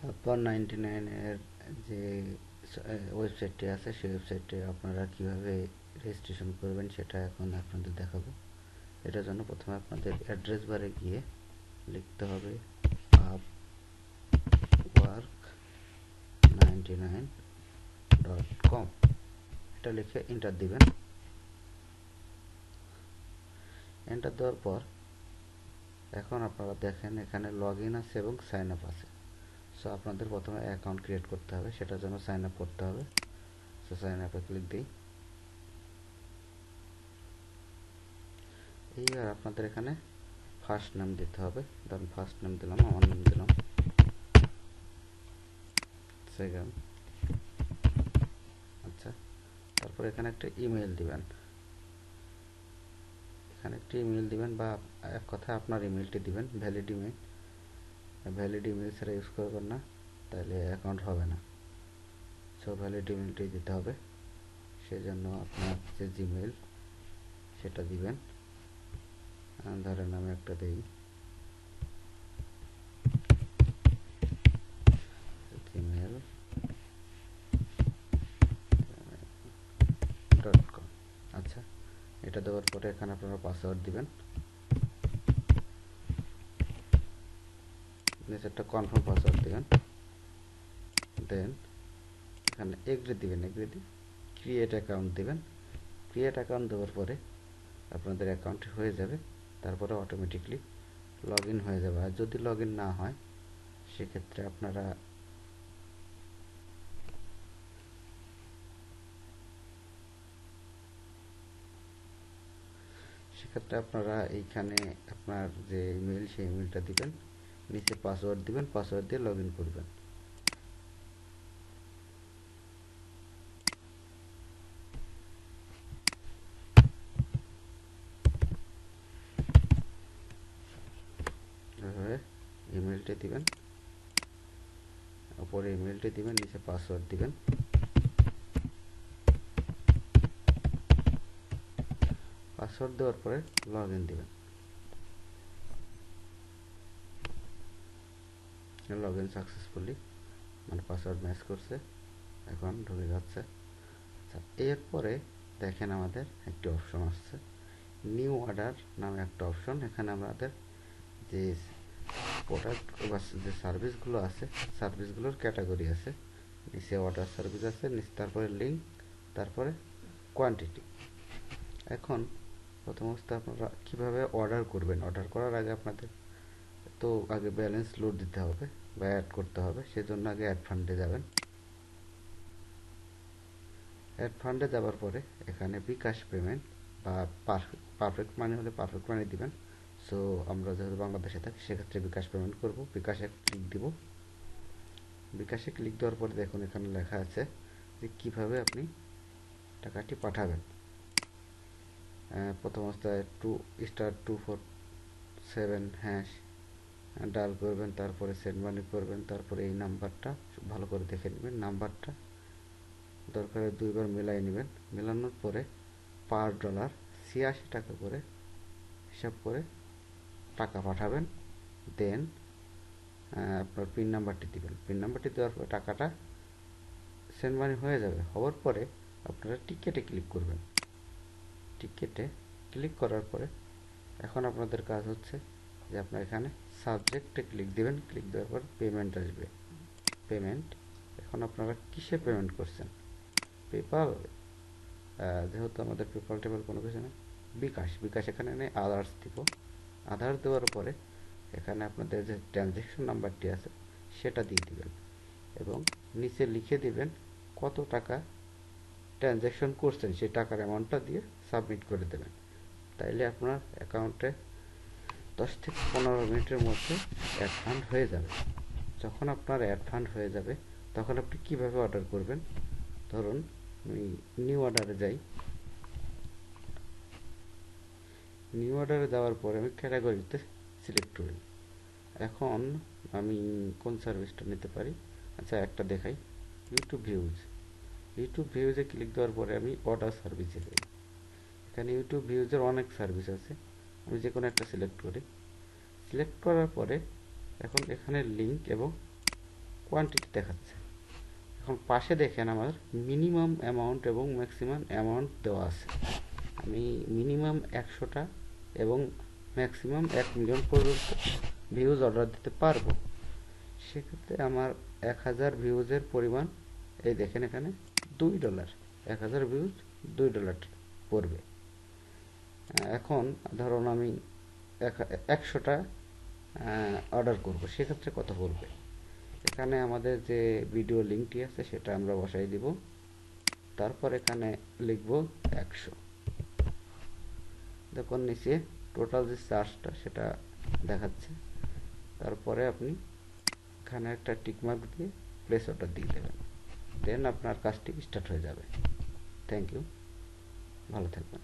Helper 99 এর যে ওয়েবসাইটটি আছে সেই ওয়েবসাইটে আপনারা কিভাবে রেজিস্ট্রেশন করবেন সেটা এখন আপনাদের দেখাবো। এটার জন্য প্রথমে আপনাদের অ্যাড্রেস বারে গিয়ে লিখতে হবে upwork99.com। এটা লিখে এন্টার দিবেন। এন্টার দেওয়ার পর এখন আপনারা দেখেন এখানে লগ ইন আছে এবং সাইন আপ আছে। সো আপনাদের প্রথমে অ্যাকাউন্ট ক্রিয়েট করতে হবে, সেটার জন্য সাইন আপ করতে হবে। সো সাইন আপে ক্লিক দিই। এইবার আপনাদের এখানে ফার্স্ট নাম দিতে হবে। ধরুন ফার্স্ট নাম দিলাম, আমার নাম দিলাম। সেকেন্ড, আচ্ছা, তারপর এখানে একটা ইমেল দিবেন। এখানে একটা ইমেল দিবেন, বা এক কথা আপনার ইমেলটি দিবেন, ভ্যালিড ইমেল। ভ্যালিড ইমেল ছাড়া ইউজ করবেন না, তাহলে অ্যাকাউন্ট হবে না। সো ভ্যালিড ইমেলটি দিতে হবে। সেজন্য আপনার যে জিমেল সেটা দিবেন। ধরেন আমি একটা দিই, gmail.com। আচ্ছা, এটা দেওয়ার পরে এখানে আপনারা পাসওয়ার্ড দিবেন। একটা কনফার্ম পাসওয়ার্ড দিবেন। দেন এখানে এগ্রি দিবেন, এগ্রি দিয়ে ক্রিয়েট অ্যাকাউন্ট দিবেন। ক্রিয়েট অ্যাকাউন্ট দেওয়ার পরে আপনাদের অ্যাকাউন্ট হয়ে যাবে। তারপরে অটোমেটিকলি লগ ইন হয়ে যাবে। আর যদি লগ ইন না হয় সেক্ষেত্রে আপনারা এইখানে আপনার যে ইমেল সেই ইমেলটা দিবেন, নিচে পাসওয়ার্ড দিবেন, পাসওয়ার্ড দিয়ে লগ ইন করবেন। এভাবে ইমেলটি দিবেন, উপরে ইমেলটি দিবেন, নিচে পাসওয়ার্ড দিবেন। পাসওয়ার্ড দেওয়ার পরে লগ ইন দিবেন। লগ ইন সাকসেসফুলি, মানে পাসওয়ার্ড ম্যাচ করছে, এখন ঢুকে যাচ্ছে। আচ্ছা, এরপরে দেখেন আমাদের একটি অপশন আসছে, নিউ অর্ডার নামে একটা অপশন। এখানে আমাদের যে প্রোডাক্ট বা যে সার্ভিসগুলো আছে, সার্ভিসগুলোর ক্যাটাগরি আছে। নিচে অর্ডার সার্ভিস আছে, নিচে তারপরে লিঙ্ক, তারপরে কোয়ান্টিটি। এখন প্রথম অবস্থায় আপনারা কীভাবে অর্ডার করবেন, অর্ডার করার আগে আপনাদের তো আগে ব্যালেন্স লোড দিতে হবে বা অ্যাড করতে হবে। সেজন্য আগে অ্যাড ফান্ডে যাবেন। অ্যাড ফান্ডে যাওয়ার পরে এখানে বিকাশ পেমেন্ট বা পারফেক্ট মানি হলে পারফেক্ট মানি দিবেন। সো আমরা যেহেতু বাংলাদেশে থাকি সেক্ষেত্রে বিকাশ পেমেন্ট করব। বিকাশে ক্লিক দিব। বিকাশে ক্লিক দেওয়ার পরে দেখুন এখানে লেখা আছে যে কীভাবে আপনি টাকাটি পাঠাবেন। প্রথম অবস্থায় *247# ডায়াল করবেন, তারপরে সেন্ড মানি করবেন, তারপরে এই নাম্বারটা ভালো করে দেখে নেবেন। নাম্বারটা দরকার দুইবার মেলাই নেবেন। মেলানোর পরে পার ডলার ৮৬ টাকা করে হিসাব করে টাকা পাঠাবেন। দেন আপনার পিন নাম্বারটি দিবেন। পিন নাম্বারটি দেওয়ার পরে টাকাটা সেন্ড মানি হয়ে যাবে। হওয়ার পরে আপনারা টিকেটে ক্লিক করবেন। টিকেটে ক্লিক করার পরে এখন আপনাদের কাজ হচ্ছে যে আপনার এখানে সাবজেক্টে ক্লিক দিবেন। ক্লিক দেওয়ার পর পেমেন্ট আসবে, পেমেন্ট। এখন আপনারা কিসে পেমেন্ট করছেন? পেপাল, যেহেতু আমাদের পেপাল টেপাল কোনো কিছু নেই, বিকাশ এখানে নেই, আদার্স দিব। আদার্স দেওয়ার পরে এখানে আপনাদের যে ট্রানজ্যাকশন নাম্বারটি আছে সেটা দিয়ে দিবেন এবং নিচে লিখে দিবেন কত টাকা ট্রানজ্যাকশন করছেন, সেই টাকার অ্যামাউন্টটা দিয়ে সাবমিট করে দেবেন। তাইলে আপনার অ্যাকাউন্টে 10 থেকে 15 মিনিটের মধ্যে অ্যাড ফান্ড হয়ে যাবে। যখন আপনার অ্যাড ফান্ড হয়ে যাবে তখন আপনি কীভাবে অর্ডার করবেন, ধরুন আমি নিউ অর্ডারে যাই। নিউ অর্ডারে যাওয়ার পরে আমি ক্যাটাগরিতে সিলেক্ট করি। এখন আমি কোন সার্ভিসটা নিতে পারি, আচ্ছা একটা দেখাই, ইউটিউব ভিউজে ক্লিক দেওয়ার পরে আমি অর্ডার সার্ভিসে যাই। এখানে ইউটিউব ভিউজের অনেক সার্ভিস আছে, আমি যে কোনো একটা সিলেক্ট করি। সিলেক্ট করার পরে এখন এখানে লিঙ্ক এবং কোয়ান্টিটি দেখাচ্ছে। এখন পাশে দেখেন আমার মিনিমাম অ্যামাউন্ট এবং ম্যাক্সিমাম অ্যামাউন্ট দেওয়া আছে। আমি মিনিমাম 100টা এবং ম্যাক্সিমাম 1 মিলিয়ন পর্যন্ত ভিউজ অর্ডার দিতে পারবো। সেক্ষেত্রে আমার 1000 ভিউজের পরিমাণ এই দেখেন এখানে $2, 1000 ভিউজ $2 পড়বে। এখন ধরুন আমি 100টা অর্ডার করব, সেক্ষেত্রে কত পড়বে? এখানে আমাদের যে ভিডিও লিঙ্কটি আছে সেটা আমরা বসাই দিব, তারপর এখানে লিখব 100। দেখুন নিচে টোটাল যে চার্জটা সেটা দেখাচ্ছে। তারপরে আপনি এখানে একটা টিকমার্ক দিয়ে প্লেস অর্ডার দিয়ে দেবেন, দেন আপনার কাজটি স্টার্ট হয়ে যাবে। থ্যাংক ইউ, ভালো থাকবেন।